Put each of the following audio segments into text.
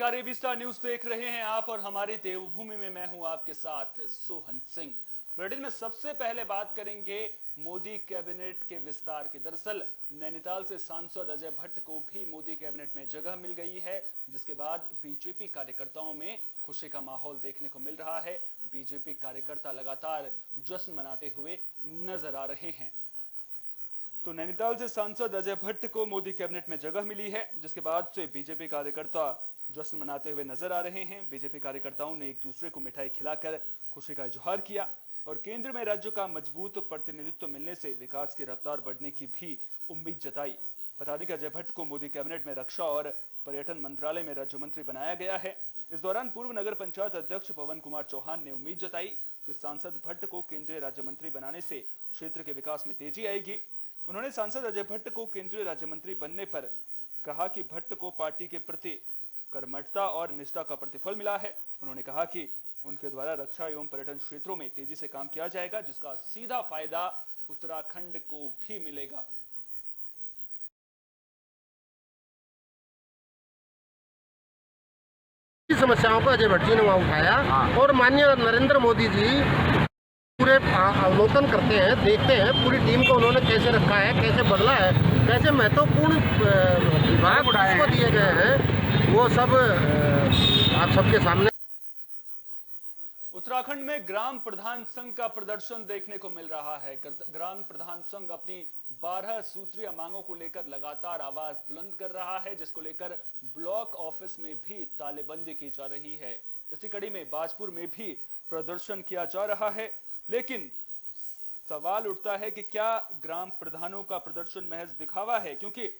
नमस्कार, AB star news देख रहे हैं आप और हमारी देवभूमि में मैं हूं आपके साथ सोहन सिंह। बुलेटिन में सबसे पहले बात करेंगे मोदी कैबिनेट के विस्तार की। दरअसल नैनीताल से सांसद अजय भट्ट को भी मोदी कैबिनेट में जगह मिल गई है, जिसके बाद बीजेपी कार्यकर्ताओं में खुशी का माहौल देखने को मिल रहा है। बीजेपी कार्यकर्ता लगातार जश्न मनाते हुए नजर आ रहे हैं। तो नैनीताल से सांसद अजय भट्ट को मोदी कैबिनेट में जगह मिली है, जिसके बाद से बीजेपी कार्यकर्ता जश्न मनाते हुए नजर आ रहे हैं। बीजेपी कार्यकर्ताओं ने एक दूसरे को मिठाई खिलाकर खुशी का इजहार किया और केंद्र में राज्य का मजबूत प्रतिनिधित्व मिलने से विकास की रफ्तार बढ़ने की भी उम्मीद जताई। बता दें कि अजय भट्ट को मोदी कैबिनेट में रक्षा और पर्यटन मंत्रालय में राज्य मंत्री बनाया गया है। इस दौरान पूर्व नगर पंचायत अध्यक्ष पवन कुमार चौहान ने उम्मीद जताई कि सांसद भट्ट को केंद्रीय राज्य मंत्री बनाने से क्षेत्र के विकास में तेजी आएगी। उन्होंने सांसद अजय भट्ट को केंद्रीय राज्य मंत्री बनने पर कहा कि भट्ट को पार्टी के प्रति कर्मठता और निष्ठा का प्रतिफल मिला है। उन्होंने कहा कि उनके द्वारा रक्षा एवं पर्यटन क्षेत्रों में तेजी से काम किया जाएगा, जिसका सीधा फायदा उत्तराखंड को भी मिलेगा। समस्याओं को अजय भट्ट जी ने वहाँ उठाया और माननीय नरेंद्र मोदी जी पूरे अवलोकन करते हैं, देखते हैं पूरी टीम को उन्होंने कैसे रखा है, कैसे बदला है, कैसे महत्वपूर्ण विभाग उसको दिए गए हैं, वो सब आप सबके सामने। उत्तराखंड में ग्राम प्रधान संघ का प्रदर्शन देखने को मिल रहा है। ग्राम प्रधान संघ अपनी 12 सूत्रीय मांगों को लेकर लगातार आवाज बुलंद कर रहा है, जिसको लेकर ब्लॉक ऑफिस में भी तालेबंदी की जा रही है। इसी कड़ी में बाजपुर में भी प्रदर्शन किया जा रहा है, लेकिन सवाल उठता है कि क्या ग्राम प्रधानों का प्रदर्शन महज दिखावा है, क्योंकि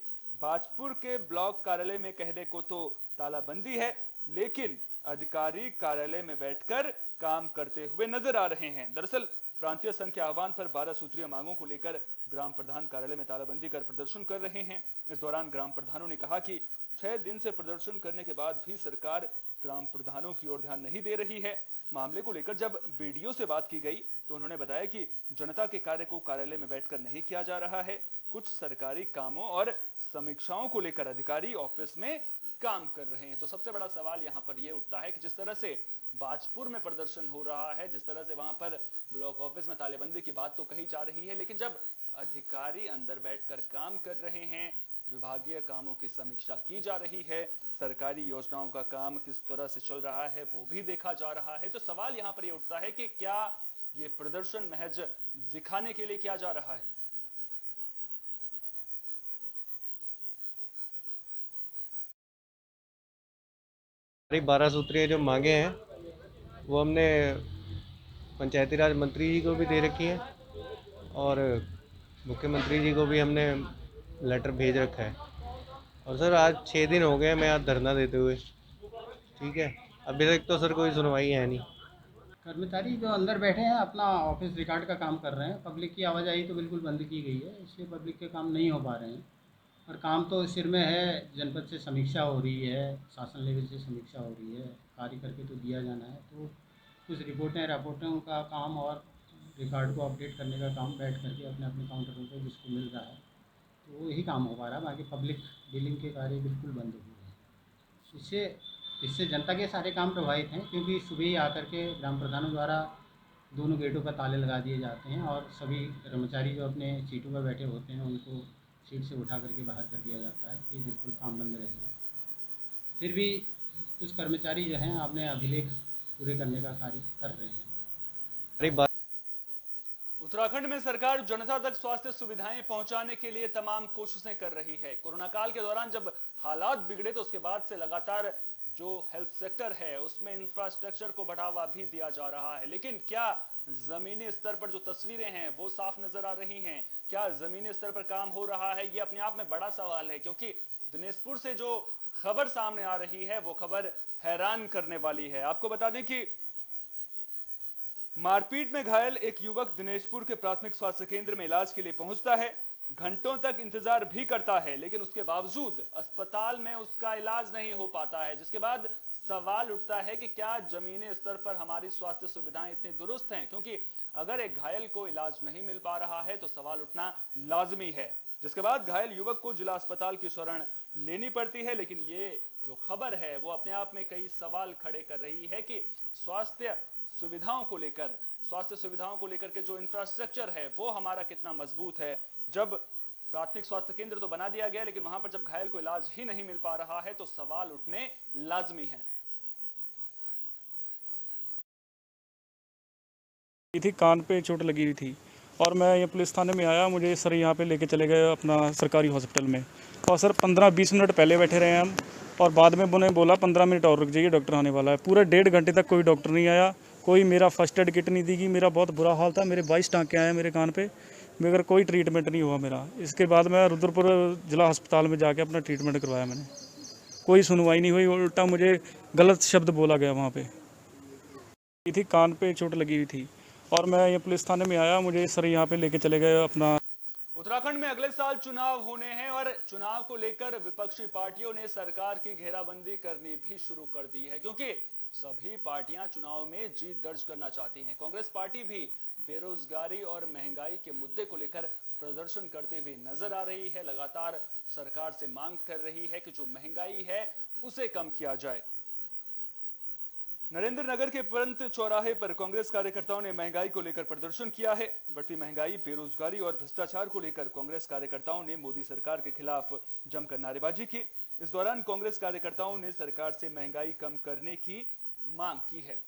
बाजपुर के ब्लॉक कार्यालय में कहने को तो तालाबंदी है, लेकिन अधिकारी कार्यालय में बैठकर काम करते हुए नजर आ रहे हैं। दरअसल प्रांतीय संघ के आह्वान पर 12 सूत्रीय मांगों को लेकर ग्राम प्रधान कार्यालय में तालाबंदी कर प्रदर्शन कर रहे हैं। इस दौरान ग्राम प्रधानों ने कहा कि 6 दिन से प्रदर्शन करने के बाद भी सरकार ग्राम प्रधानों की ओर ध्यान नहीं दे रही है। मामले को लेकर जब बीडीओ से बात की गई तो उन्होंने बताया कि जनता के कार्य को कार्यालय में बैठकर नहीं किया जा रहा है। कुछ सरकारी कामों और समीक्षाओं को लेकर अधिकारी ऑफिस में काम कर रहे हैं। तो सबसे बड़ा सवाल यहां पर यह उठता है कि जिस तरह से बाजपुर में प्रदर्शन हो रहा है, जिस तरह से वहां पर ब्लॉक ऑफिस में तालेबंदी की बात तो कही जा रही है, लेकिन जब अधिकारी अंदर बैठकर काम कर रहे हैं, विभागीय कामों की समीक्षा की जा रही है, सरकारी योजनाओं का काम किस तरह से चल रहा है वो भी देखा जा रहा है, तो सवाल यहां पर यह उठता है कि क्या ये प्रदर्शन महज दिखाने के लिए किया जा रहा है। हमारी 12 सूत्रीय जो मांगे हैं वो हमने पंचायती राज मंत्री जी को भी दे रखी है और मुख्यमंत्री जी को भी हमने लेटर भेज रखा है। और सर आज 6 दिन हो गए मैं आज धरना देते हुए, ठीक है, अभी तक तो सर कोई सुनवाई है नहीं। कर्मचारी जो अंदर बैठे हैं अपना ऑफिस रिकॉर्ड का काम कर रहे हैं। पब्लिक की आवाजाही तो बिल्कुल बंद की गई है, इसलिए पब्लिक के काम नहीं हो पा रहे हैं। और काम तो सिर में है, जनपद से समीक्षा हो रही है, शासन लेवल से समीक्षा हो रही है, कार्य करके तो दिया जाना है। तो कुछ रिपोर्टों का काम और रिकॉर्ड को अपडेट करने का काम बैठ करके अपने अपने काउंटरों पर जिसको मिल रहा है तो वही काम हो पा रहा है। बाकी पब्लिक डीलिंग के कार्य बिल्कुल बंद हो गए हैं। इससे जनता के सारे काम प्रभावित हैं, क्योंकि सुबह ही आकर के ग्राम प्रधानों द्वारा दोनों गेटों पर ताले लगा दिए जाते हैं और सभी कर्मचारी जो अपने सीटों पर बैठे होते हैं उनको सीट से उठा करके बाहर कर दिया जाता है कि बिल्कुल काम बंद रहेगा। फिर भी कुछ कर्मचारी जो हैं अपने अभिलेख पूरे करने का कार्य कर रहे हैं। उत्तराखंड में सरकार जनता तक स्वास्थ्य सुविधाएं पहुंचाने के लिए तमाम कोशिशें कर रही है। कोरोना काल के दौरान जब हालात बिगड़े तो उसके बाद से लगातार जो हेल्थ सेक्टर है उसमें इंफ्रास्ट्रक्चर को बढ़ावा भी दिया जा रहा है, लेकिन क्या जमीनी स्तर पर जो तस्वीरें हैं वो साफ नजर आ रही हैं? क्या जमीनी स्तर पर काम हो रहा है? ये अपने आप में बड़ा सवाल है, क्योंकि दिनेशपुर से जो खबर सामने आ रही है वो खबर हैरान करने वाली है। आपको बता दें कि मारपीट में घायल एक युवक दिनेशपुर के प्राथमिक स्वास्थ्य केंद्र में इलाज के लिए पहुंचता है, घंटों तक इंतजार भी करता है, लेकिन उसके बावजूद अस्पताल में उसका इलाज नहीं हो पाता है, जिसके बाद सवाल उठता है कि क्या जमीनी स्तर पर हमारी स्वास्थ्य सुविधाएं इतनी दुरुस्त हैं? क्योंकि अगर एक घायल को इलाज नहीं मिल पा रहा है तो सवाल उठना लाजमी है, जिसके बाद घायल युवक को जिला अस्पताल की शरण लेनी पड़ती है। लेकिन ये जो खबर है वो अपने आप में कई सवाल खड़े कर रही है कि स्वास्थ्य सुविधाओं को लेकर के जो इंफ्रास्ट्रक्चर है वो हमारा कितना मजबूत है। जब प्राथमिक स्वास्थ्य केंद्र तो बना दिया गया, लेकिन वहां पर जब घायल को इलाज ही नहीं मिल पा रहा है तो सवाल उठने लाजमी हैं। थी कान पे चोट लगी हुई थी और मैं ये पुलिस थाने में आया। मुझे सर यहाँ पे लेके चले गए अपना सरकारी हॉस्पिटल में, और सर 15-20 मिनट पहले बैठे रहे हम, और बाद में उन्होंने बोला 15 मिनट और रुक जाइए, डॉक्टर आने वाला है। पूरे 1.5 घंटे तक कोई डॉक्टर नहीं आया, कोई मेरा फर्स्ट एड किट नहीं दी गई। मेरा बहुत बुरा हाल था, मेरे 22 टाँके आए मेरे कान पे, मगर कोई ट्रीटमेंट नहीं हुआ मेरा। इसके बाद मैं रुद्रपुर जिला अस्पताल में जाके अपना ट्रीटमेंट करवाया मैंने, कोई सुनवाई नहीं हुई, उल्टा मुझे गलत शब्द बोला गया वहाँ पे। थी कान पे चोट लगी हुई थी और मैं ये पुलिस थाने में आया। मुझे सर यहाँ पे लेके चले गए अपना। उत्तराखंड में अगले साल चुनाव होने हैं और चुनाव को लेकर विपक्षी पार्टियों ने सरकार की घेराबंदी करनी भी शुरू कर दी है, क्योंकि सभी पार्टियां चुनाव में जीत दर्ज करना चाहती हैं। कांग्रेस पार्टी भी बेरोजगारी और महंगाई के मुद्दे को लेकर प्रदर्शन करते हुए नजर आ रही है। लगातार सरकार से मांग कर रही है कि जो महंगाई है उसे कम किया जाए। नरेंद्र नगर के पंत चौराहे पर कांग्रेस कार्यकर्ताओं ने महंगाई को लेकर प्रदर्शन किया है। बढ़ती महंगाई, बेरोजगारी और भ्रष्टाचार को लेकर कांग्रेस कार्यकर्ताओं ने मोदी सरकार के खिलाफ जमकर नारेबाजी की। इस दौरान कांग्रेस कार्यकर्ताओं ने सरकार से महंगाई कम करने की मांग की है।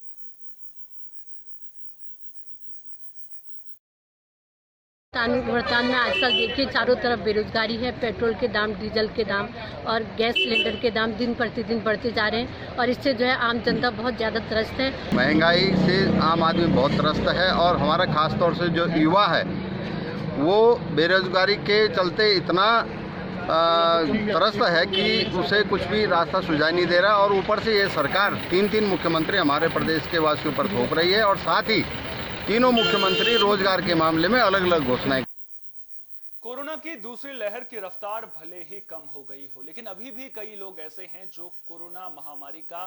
वर्तमान में आजकल देखिए चारों तरफ बेरोजगारी है, पेट्रोल के दाम, डीजल के दाम और गैस सिलेंडर के दाम दिन प्रतिदिन बढ़ते जा रहे हैं, और इससे जो है आम जनता बहुत ज़्यादा त्रस्त है। महंगाई से आम आदमी बहुत त्रस्त है, और हमारा खास तौर से जो युवा है वो बेरोजगारी के चलते इतना त्रस्त है कि उसे कुछ भी रास्ता सुझाई नहीं दे रहा। और ऊपर से ये सरकार 3 मुख्यमंत्री हमारे प्रदेश के वासियों पर थोप रही है, और साथ ही तीनों मुख्यमंत्री रोजगार के मामले में अलग अलग घोषणाएं। कोरोना की दूसरी लहर की रफ्तार भले ही कम हो गई हो, लेकिन अभी भी कई लोग ऐसे हैं जो कोरोना महामारी का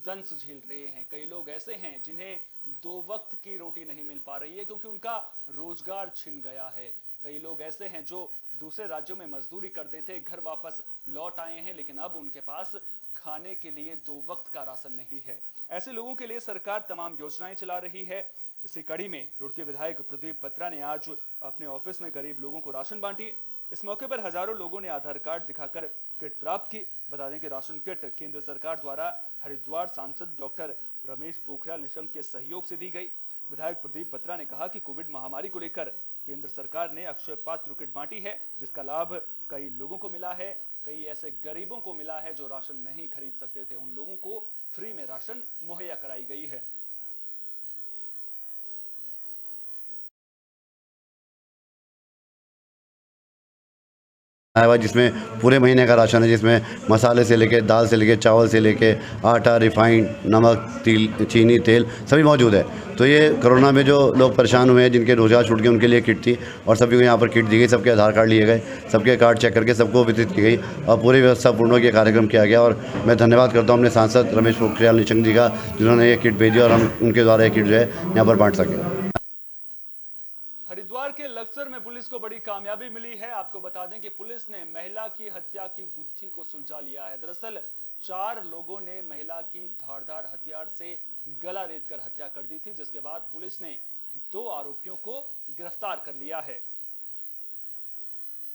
दंश झेल रहे हैं। कई लोग ऐसे हैं जिन्हें 2 वक्त की रोटी नहीं मिल पा रही है क्योंकि उनका रोजगार छिन गया है। कई लोग ऐसे हैं जो दूसरे राज्यों में मजदूरी करते थे, घर वापस लौट आए हैं, लेकिन अब उनके पास खाने के लिए 2 वक्त का राशन नहीं है। ऐसे लोगों के लिए सरकार तमाम योजनाएं चला रही है। इसी कड़ी में रुड़की विधायक प्रदीप बत्रा ने आज अपने ऑफिस में गरीब लोगों को राशन बांटी। इस मौके पर हजारों लोगों ने आधार कार्ड दिखाकर किट प्राप्त की। बता दें कि राशन किट केंद्र सरकार द्वारा हरिद्वार सांसद डॉक्टर रमेश पोखरियाल निशंक के सहयोग से दी गई। विधायक प्रदीप बत्रा ने कहा कि कोविड महामारी को लेकर केंद्र सरकार ने अक्षय पात्र किट बांटी है, जिसका लाभ कई लोगों को मिला है। कई ऐसे गरीबों को मिला है जो राशन नहीं खरीद सकते थे, उन लोगों को फ्री में राशन मुहैया कराई गई है। आया हुआ जिसमें पूरे महीने का राशन है, जिसमें मसाले से लेके, दाल से लेके, चावल से लेके, आटा, रिफाइंड, नमक, तिल, चीनी, तेल सभी मौजूद है। तो ये कोरोना में जो लोग परेशान हुए हैं, जिनके रोजगार छूट गए, उनके लिए किट थी, और सभी को यहाँ पर किट दी गई। सबके आधार कार्ड लिए गए, सबके कार्ड चेक करके सबको वितरित की गई, और पूरी व्यवस्था पूर्ण ये कार्यक्रम किया गया। और मैं धन्यवाद करता हूँ अपने सांसद रमेश पोखरियाल निशंक जी का, जिन्होंने ये किट भेजी और हम उनके द्वारा ये किट जो है यहाँ पर बांट सकें। हरिद्वार के लक्सर में पुलिस को बड़ी कामयाबी मिली है। आपको बता दें कि पुलिस ने महिला की हत्या की गुत्थी को सुलझा लिया है। दरअसल 4 लोगों ने महिला की धारदार हथियार से गला रेतकर हत्या कर दी थी, जिसके बाद पुलिस ने 2 आरोपियों को गिरफ्तार कर लिया है।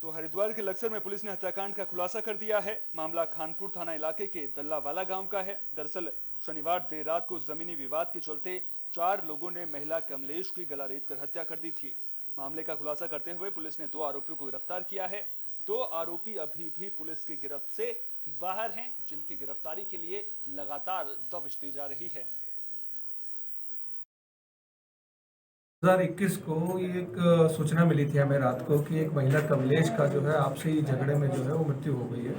तो हरिद्वार के लक्सर में पुलिस ने हत्याकांड का खुलासा कर दिया है। मामला खानपुर थाना इलाके के दल्लावाला गांव का है। दरअसल शनिवार देर रात को जमीनी विवाद के चलते 4 लोगों ने महिला कमलेश की गला रेतकर हत्या कर दी थी। मामले का खुलासा करते हुए पुलिस ने 2 आरोपियों को गिरफ्तार किया है। 2 आरोपी अभी भी पुलिस की गिरफ्त से बाहर हैं, जिनकी गिरफ्तारी के लिए लगातार दबिश दी जा रही है। 2021 को एक सूचना मिली थी हमें रात को कि एक महिला कमलेश का जो है आपसी झगड़े में जो है वो मृत्यु हो गई है,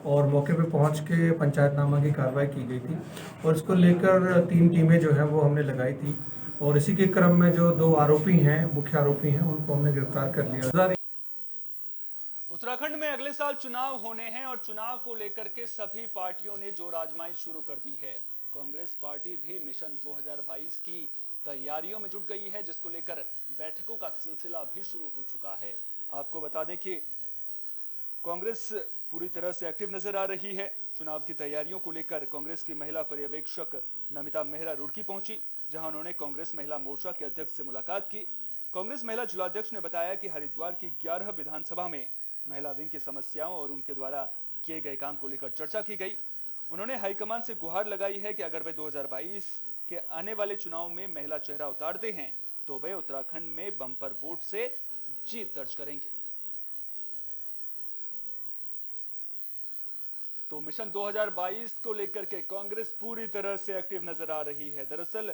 और मौके पे पहुंच के पंचायतनामा की कार्रवाई की गई थी, और इसको लेकर 3 टीमें जो है वो हमने लगाई थी, और इसी के क्रम में जो 2 आरोपी हैं, मुख्य आरोपी हैं, उनको हमने गिरफ्तार कर लिया। उत्तराखंड में अगले साल चुनाव होने हैं और चुनाव को लेकर के सभी पार्टियों ने जोर आजमाइश शुरू कर दी है। कांग्रेस पार्टी भी मिशन 2022 की तैयारियों में जुट गई है, जिसको लेकर बैठकों का सिलसिला भी शुरू हो चुका है। आपको बता दें कि कांग्रेस पूरी तरह से एक्टिव नजर आ रही है। चुनाव की तैयारियों को लेकर कांग्रेस की महिला पर्यवेक्षक नमिता मेहरा रुड़की पहुंची, जहां उन्होंने कांग्रेस महिला मोर्चा के अध्यक्ष से मुलाकात की। कांग्रेस महिला जिलाध्यक्ष ने बताया कि हरिद्वार की 11 विधानसभा में महिला विंग की समस्याओं और उनके द्वारा किए गए काम को लेकर चर्चा की गई। उन्होंने हाईकमान से गुहार लगाई है कि अगर वे 2022 के आने वाले चुनाव में महिला चेहरा उतारते हैं तो वे उत्तराखंड में बम्पर वोट से जीत दर्ज करेंगे। तो मिशन 2022 को लेकर के कांग्रेस पूरी तरह से एक्टिव नजर आ रही है। दरअसल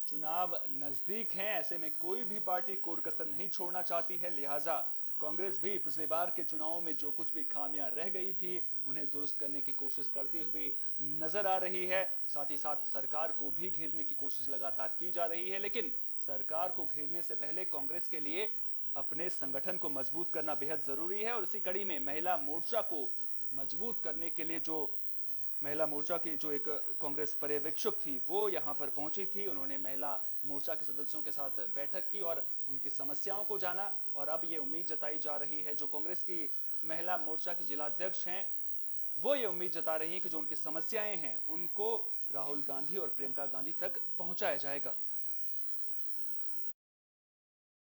चुनाव नजदीक हैं, ऐसे में कोई भी पार्टी कोर कसर नहीं छोड़ना चाहती है। लिहाजा कांग्रेस भी पिछले बार के चुनावों में जो कुछ भी खामियां रह गई थी उन्हें दुरुस्त करने की कोशिश करती हुई नजर आ रही है। साथ ही साथ सरकार को भी घेरने की कोशिश लगातार की जा रही है, लेकिन सरकार को घेरने से पहले कांग्रेस के लिए अपने संगठन को मजबूत करना बेहद जरूरी है। और इसी कड़ी में महिला मोर्चा को मजबूत करने के लिए जो महिला मोर्चा की जो एक कांग्रेस पर्यवेक्षक थी वो यहां पर पहुंची थी। उन्होंने महिला मोर्चा के सदस्यों के साथ बैठक की और उनकी समस्याओं को जाना। और अब ये उम्मीद जताई जा रही है, जो कांग्रेस की महिला मोर्चा की जिलाध्यक्ष हैं वो ये उम्मीद जता रही हैं कि जो उनकी समस्याएं हैं उनको राहुल गांधी और प्रियंका गांधी तक पहुंचाया जाएगा।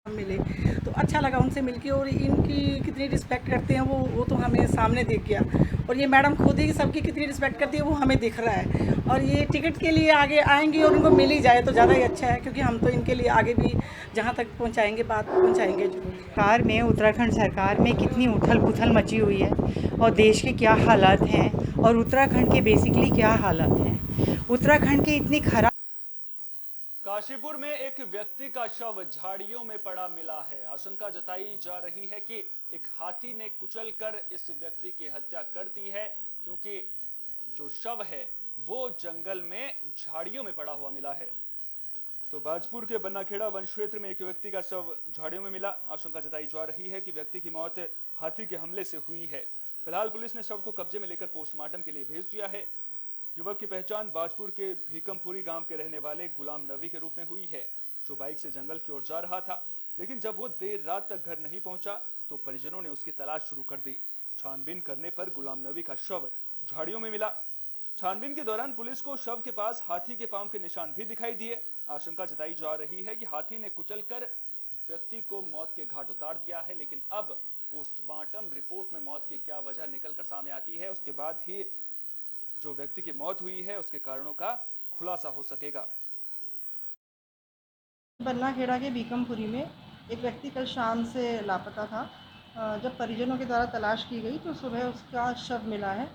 मिले तो अच्छा लगा उनसे मिलके, और इनकी कितनी रिस्पेक्ट करते हैं वो तो हमें सामने दिख गया। और ये मैडम खुद ही सबकी कितनी रिस्पेक्ट करती है वो हमें दिख रहा है। और ये टिकट के लिए आगे आएंगी और उनको मिल ही जाए तो ज़्यादा ही अच्छा है, क्योंकि हम तो इनके लिए आगे भी जहाँ तक पहुँचाएंगे बात पहुँचाएंगे जरूर। सरकार में, उत्तराखंड सरकार में कितनी उथल पुथल मची हुई है और देश के क्या हालात हैं और उत्तराखंड के बेसिकली क्या हालात हैं। उत्तराखंड के इतनी खराब। काशीपुर में एक व्यक्ति का शव झाड़ियों में पड़ा मिला है। आशंका जताई जा रही है कि एक हाथी ने कुचलकर इस व्यक्ति की हत्या कर दी है, क्योंकि जो शव है वो जंगल में झाड़ियों में पड़ा हुआ मिला है। तो बाजपुर के बन्नाखेड़ा वन क्षेत्र में एक व्यक्ति का शव झाड़ियों में मिला। आशंका जताई जा रही है कि व्यक्ति की मौत हाथी के हमले से हुई है। फिलहाल पुलिस ने शव को कब्जे में लेकर पोस्टमार्टम के लिए भेज दिया है। युवक की पहचान बाजपुर के भीकमपुरी गांव के रहने वाले गुलाम नबी के रूप में हुई है, जो बाइक से जंगल की ओर जा रहा था। लेकिन जब वो देर रात तक घर नहीं पहुंचा तो परिजनों ने उसकी तलाश शुरू कर दी। छानबीन करने पर गुलाम नबी का शव झाड़ियों में मिला। छानबीन के दौरान पुलिस को शव के पास हाथी के पांव के निशान भी दिखाई दिए। आशंका जताई जा रही है कि हाथी ने कुचलकर व्यक्ति को मौत के घाट उतार दिया है, लेकिन अब पोस्टमार्टम रिपोर्ट में मौत की क्या वजह निकलकर सामने आती है, उसके बाद ही जो व्यक्ति की मौत हुई है उसके कारणों का खुलासा हो सकेगा। बन्नाखेड़ा के भीकमपुरी में एक व्यक्ति कल शाम से लापता था। जब परिजनों के द्वारा तलाश की गई तो सुबह उसका शव मिला है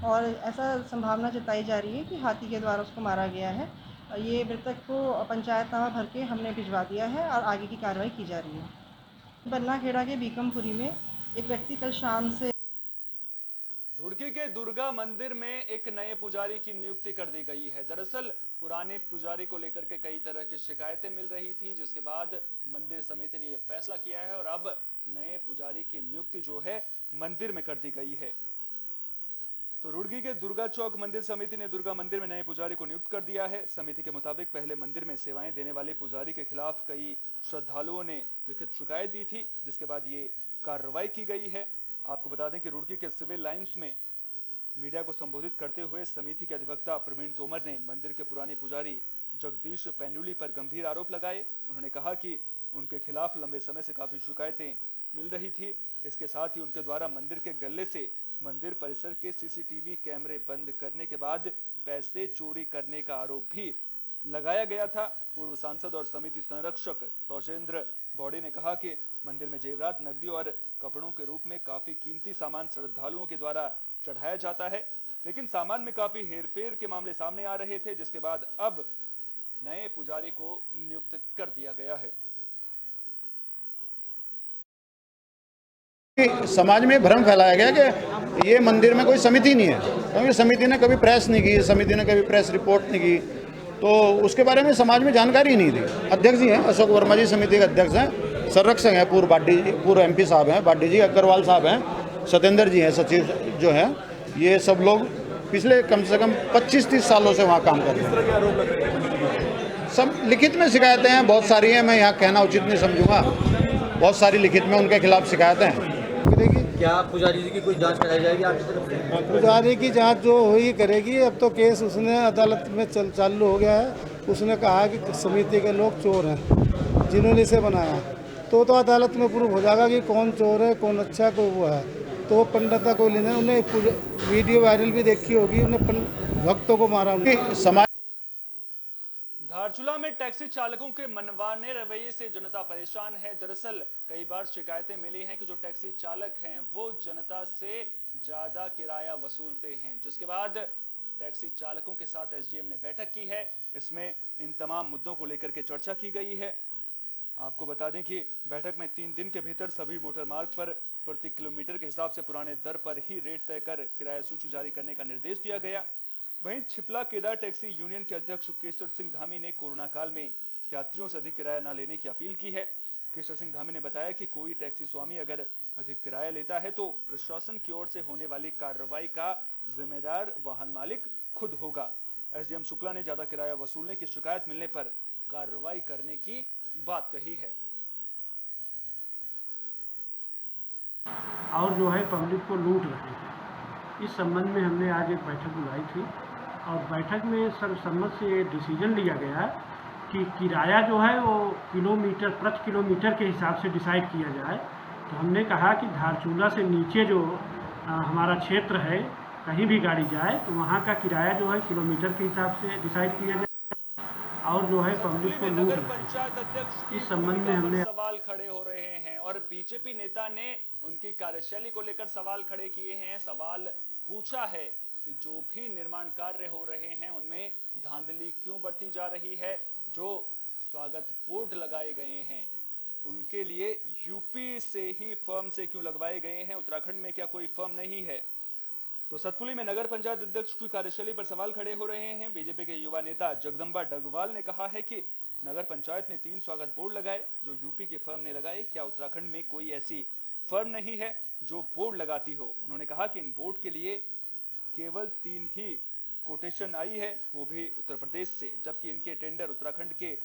और ऐसा संभावना जताई जा रही है कि हाथी के द्वारा उसको मारा गया है। ये मृतक को पंचायतनामा भर के हमने भिजवा दिया है और आगे की कार्रवाई की जा रही है। बन्नाखेड़ा के भीकमपुरी में एक व्यक्ति कल शाम से। रुड़की के दुर्गा मंदिर में एक नए पुजारी की नियुक्ति कर दी गई है। दरअसल पुराने पुजारी को लेकर के कई तरह की शिकायतें मिल रही थी, जिसके बाद मंदिर समिति ने यह फैसला किया है और अब नए पुजारी की नियुक्ति जो है मंदिर में कर दी गई है। तो रुड़की के दुर्गा चौक मंदिर समिति ने दुर्गा मंदिर में नए पुजारी को नियुक्त कर दिया है। समिति के मुताबिक पहले मंदिर में सेवाएं देने वाले पुजारी के खिलाफ कई श्रद्धालुओं ने लिखित शिकायत दी थी, जिसके बाद ये कार्रवाई की गई है। आपको बता दें कि रुड़की के सिविल लाइंस में मीडिया को संबोधित करते हुए समिति के अधिवक्ता प्रवीण तोमर ने मंदिर के पुराने पुजारी जगदीश पेंडुली पर गंभीर आरोप लगाए। उन्होंने कहा कि उनके खिलाफ लंबे समय से काफी शिकायतें मिल रही थी। इसके साथ ही उनके द्वारा मंदिर के गल्ले से मंदिर परिसर के सीसीटीवी कैमरे बंद करने के बाद पैसे चोरी करने का आरोप भी लगाया गया था। पूर्व सांसद और समिति संरक्षक रोजेंद्र बॉडी ने कहा कि मंदिर में जेवरात, नकदी और कपड़ों के रूप में काफी कीमती सामान श्रद्धालुओं के द्वारा चढ़ाया जाता है, लेकिन सामान में काफी हेरफेर के मामले सामने आ रहे थे, जिसके बाद अब नए पुजारी को नियुक्त कर दिया गया है। समाज में भ्रम फैलाया गया कि ये मंदिर में कोई समिति नहीं है, क्योंकि समिति ने कभी प्रेस नहीं की, समिति ने कभी प्रेस रिपोर्ट नहीं की, तो उसके बारे में समाज में जानकारी नहीं थी। अध्यक्ष जी हैं अशोक वर्मा जी, समिति के अध्यक्ष हैं, संरक्षक हैं पूर्व बाडी जी, पूर्व MP साहब हैं बाडी जी, अग्रवाल साहब हैं, सत्येंद्र जी हैं सचिव जो हैं, ये सब लोग पिछले कम से कम 25-30 सालों से वहाँ काम कर रहे हैं। सब लिखित में शिकायतें हैं, बहुत सारी हैं, मैं यहाँ कहना उचित नहीं समझूंगा। बहुत सारी लिखित में उनके खिलाफ शिकायतें हैं करेगी। क्या पुजारी जी की कोई जांच कराई जाएगी आपकी तरफ से? पुजारी की जांच जो हुई करेगी। अब तो केस उसने अदालत में चालू हो गया है। उसने कहा कि समिति के लोग चोर हैं जिन्होंने इसे बनाया, तो अदालत में प्रूफ हो जाएगा कि कौन चोर है, कौन अच्छा, कोई वो है। तो पंडिता को लेना, उन्हें वीडियो वायरल भी देखी होगी, उन्हें भक्तों को मारा। समाज धारचूला में टैक्सी चालकों के मनमाने रवैये से जनता परेशान है। दरअसल कई बार शिकायतें मिली हैं कि जो टैक्सी चालक हैं वो जनता से ज्यादा किराया वसूलते हैं, जिसके बाद टैक्सी चालकों के साथ एसडीएम ने बैठक की है। इसमें इन तमाम मुद्दों को लेकर के चर्चा की गई है। आपको बता दें कि बैठक में 3 दिन के भीतर सभी मोटर मार्ग पर प्रति किलोमीटर के हिसाब से पुराने दर पर ही रेट तय कर किराया सूची जारी करने का निर्देश दिया गया। वहीं छिपला केदार टैक्सी यूनियन के अध्यक्ष केशर सिंह धामी ने कोरोना काल में यात्रियों से अधिक किराया न लेने की अपील की है। केशर सिंह धामी ने बताया कि कोई टैक्सी स्वामी अगर अधिक किराया लेता है तो प्रशासन की ओर से होने वाली कार्रवाई का जिम्मेदार वाहन मालिक खुद होगा। एसडीएम शुक्ला ने ज्यादा किराया वसूलने की शिकायत मिलने पर कार्रवाई करने की बात कही है। और जो है पब्लिक को लूट रहे हैं, इस संबंध में हमने आज एक बैठक बुलाई थी और बैठक में सर्वसम्मत से ये डिसीजन लिया गया कि किराया जो है वो किलोमीटर प्रति किलोमीटर के हिसाब से डिसाइड किया जाए। तो हमने कहा कि धारचूला से नीचे जो हमारा क्षेत्र है, कहीं भी गाड़ी जाए तो वहाँ का किराया जो है किलोमीटर के हिसाब से डिसाइड किया जाए और जो है पब्लिक को लूट रहे। इस संबंध में हमने सवाल खड़े हो रहे हैं और बीजेपी नेता ने उनकी कार्यशैली को लेकर सवाल खड़े किए हैं। सवाल पूछा है कि जो भी निर्माण कार्य हो रहे हैं उनमें धांधली क्यों बढ़ती जा रही है। जो स्वागत बोर्ड लगाए गए हैं उनके लिए यूपी से ही फर्म से क्यों लगवाए गए हैं, उत्तराखंड में क्या कोई फर्म नहीं है। तो सतपुली में नगर पंचायत अध्यक्ष की कार्यशैली पर सवाल खड़े हो रहे हैं। बीजेपी के युवा नेता जगदम्बा डगवाल ने कहा है कि नगर पंचायत ने 3 स्वागत बोर्ड लगाए जो यूपी के फर्म ने लगाए, क्या उत्तराखंड में कोई ऐसी फर्म नहीं है जो बोर्ड लगाती हो। उन्होंने कहा कि इन बोर्ड के लिए केवल 3 ही कोटेशन आई है, वो भी उत्तर प्रदेश से, जबकि इनके टेंडर उत्तराखंड के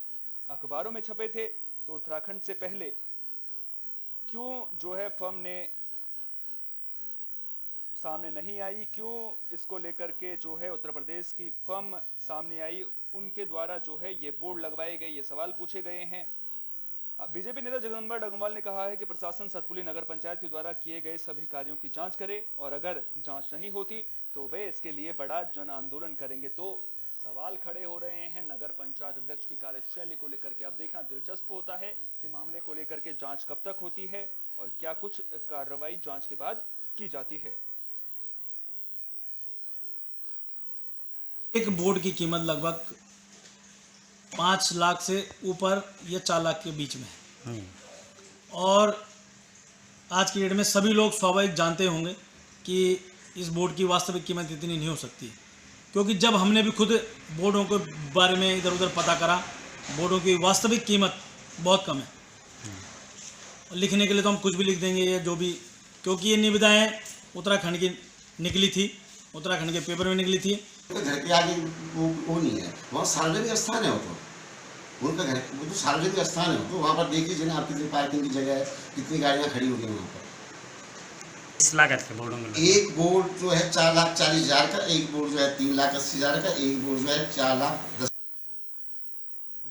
अखबारों में छपे थे। तो उत्तराखंड से पहले क्यों जो है फर्म ने सामने नहीं आई, क्यों इसको लेकर के जो है उत्तर प्रदेश की फर्म सामने आई, उनके द्वारा जो है ये बोर्ड लगवाए गए, ये सवाल पूछे गए हैं। बीजेपी नेता जगदम्बा डगवाल ने कहा है कि प्रशासन सतपुली नगर पंचायत के द्वारा किए गए सभी कार्यों की जांच करे और अगर जांच नहीं होती तो वे इसके लिए बड़ा जन आंदोलन करेंगे। तो सवाल खड़े हो रहे हैं नगर पंचायत अध्यक्ष की कार्यशैली को लेकर के। अब देखना दिलचस्प होता है कि मामले को लेकर के जांच कब तक होती है और क्या कुछ कार्रवाई जांच के बाद की जाती है। एक बोर्ड की कीमत लगभग 5 लाख से ऊपर या 4 लाख के बीच में है और आज की डेट में सभी लोग स्वाभाविक जानते होंगे कि इस बोर्ड की वास्तविक कीमत इतनी नहीं हो सकती, क्योंकि जब हमने भी खुद बोर्डों के बारे में इधर उधर पता करा, बोर्डों की वास्तविक कीमत बहुत कम है। लिखने के लिए तो हम कुछ भी लिख देंगे या जो भी, क्योंकि ये निविदाएँ उत्तराखंड की निकली थी, उत्तराखंड के पेपर में निकली थी। घर के आगे वो नहीं है, वहाँ सार्वजनिक स्थान है, वो उनका घर वो तो सार्वजनिक स्थान है, तो वहाँ पर देख लीजिए ना आप कितनी पार्किंग की जगह है, कितनी गाड़ियाँ खड़ी होगी वहाँ पर। इस लागत के बोर्डों में एक बोर्ड जो है 4,40,000 का, एक बोर्ड जो है 3,80,000 का, एक बोर्ड जो है 4,10,000।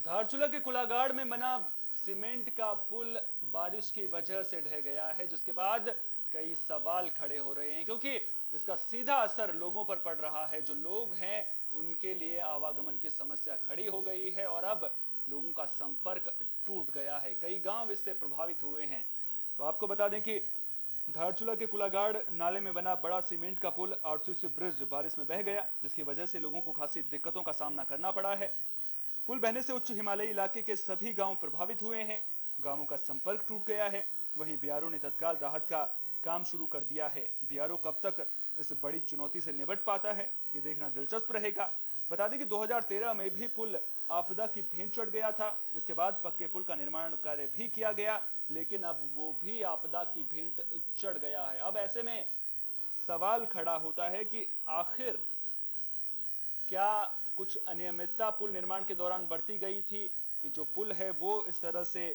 धारचूला के कुलागाड़ में बना सीमेंट का पुल बारिश की वजह से ढह गया है, जिसके बाद कई सवाल खड़े हो रहे हैं क्योंकि इसका सीधा असर लोगों पर पड़ रहा है। जो लोग हैं उनके लिए आवागमन की समस्या खड़ी हो गई है और अब लोगों का संपर्क टूट गया है। कई गांव इससे प्रभावित हुए हैं। तो आपको बता दें कि धारचूला के कुलागाड़ नाले में बना बड़ा सीमेंट का पुल आरसीसी ब्रिज बारिश में बह गया, जिसकी वजह से लोगों को खासी दिक्कतों का सामना करना पड़ा है। पुल बहने से उच्च हिमालयी इलाके के सभी गांव प्रभावित हुए हैं, गांवों का संपर्क टूट गया है। वहीं बीआरओ ने तत्काल राहत का काम शुरू कर दिया है। बीआरओ कब तक इस बड़ी चुनौती से निपट पाता है, ये देखना दिलचस्प रहेगा। बता दें कि 2013 में भी पुल आपदा की भेंट चढ़ गया था। इसके बाद पक्के पुल का निर्माण कार्य भी किया गया, लेकिन अब वो भी आपदा की भेंट चढ़ गया है। अब ऐसे में सवाल खड़ा होता है कि आखिर क्या कुछ अनियमितता पुल निर्माण के दौरान बरती गई थी कि जो पुल है वो इस तरह से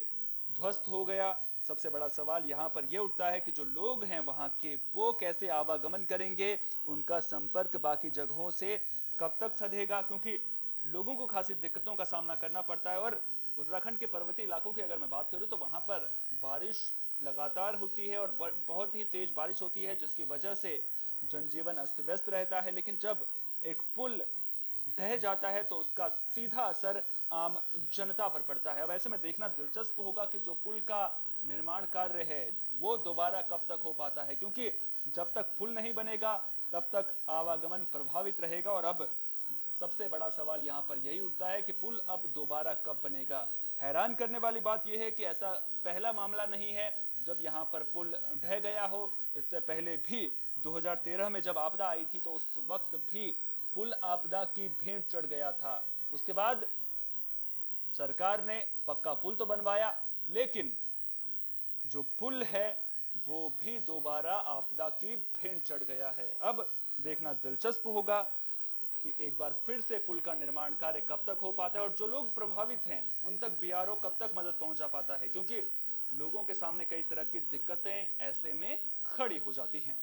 ध्वस्त हो गया सबसे बड़ा सवाल यहाँ पर यह उठता है कि जो लोग हैं वहाँ के, वो कैसे आवागमन करेंगे, उनका संपर्क बाकी जगहों से कब तक सधेगा, क्योंकि लोगों को खासी दिक्कतों का सामना करना पड़ता है। और उत्तराखंड के पर्वतीय इलाकों की अगर मैं बात करूं तो वहां पर बारिश लगातार होती है और बहुत ही तेज बारिश होती है, जिसकी वजह से जनजीवन अस्त व्यस्त रहता है। लेकिन जब एक पुल ढह जाता है तो उसका सीधा असर आम जनता पर पड़ता है। अब ऐसे में देखना दिलचस्प होगा कि जो पुल का निर्माण कार्य है वो दोबारा कब तक हो पाता है, क्योंकि जब तक पुल नहीं बनेगा तब तक आवागमन प्रभावित रहेगा। और अब सबसे बड़ा सवाल यहाँ पर यही उठता है कि पुल अब दोबारा कब बनेगा। हैरान करने वाली बात यह है कि ऐसा पहला मामला नहीं है जब यहाँ पर पुल ढह गया हो। इससे पहले भी 2013 में जब आपदा आई थी तो उस वक्त भी पुल आपदा की भेंट चढ़ गया था। उसके बाद सरकार ने पक्का पुल तो बनवाया, लेकिन जो पुल है वो भी दोबारा आपदा की भेंट चढ़ गया है। अब देखना दिलचस्प होगा कि एक बार फिर से पुल का निर्माण कार्य कब तक हो पाता है और जो लोग प्रभावित हैं उन तक बीआरओ कब तक मदद पहुंचा पाता है, क्योंकि लोगों के सामने कई तरह की दिक्कतें ऐसे में खड़ी हो जाती हैं।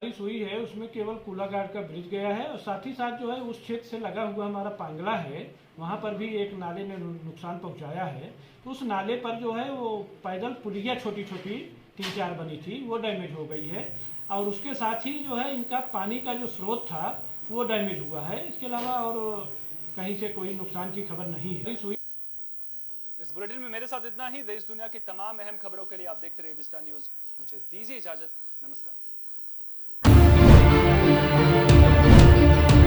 बारिश हुई है उसमें केवल कोलाघाट का ब्रिज गया है और साथ ही साथ जो है उस क्षेत्र से लगा हुआ हमारा पांगला है, वहाँ पर भी एक नाले ने नुकसान पहुँचाया है। तो उस नाले पर जो है वो पैदल पुलिया छोटी छोटी 3-4 बनी थी वो डैमेज हो गई है और उसके साथ ही जो है इनका पानी का जो स्रोत था वो डैमेज हुआ है। इसके अलावा और कहीं से कोई नुकसान की खबर नहीं है। इस बुलेटिन में मेरे साथ इतना ही। देश दुनिया की तमाम अहम खबरों के लिए आप देखते रहिए विस्टा न्यूज। मुझे दीजिए इजाजत। नमस्कार।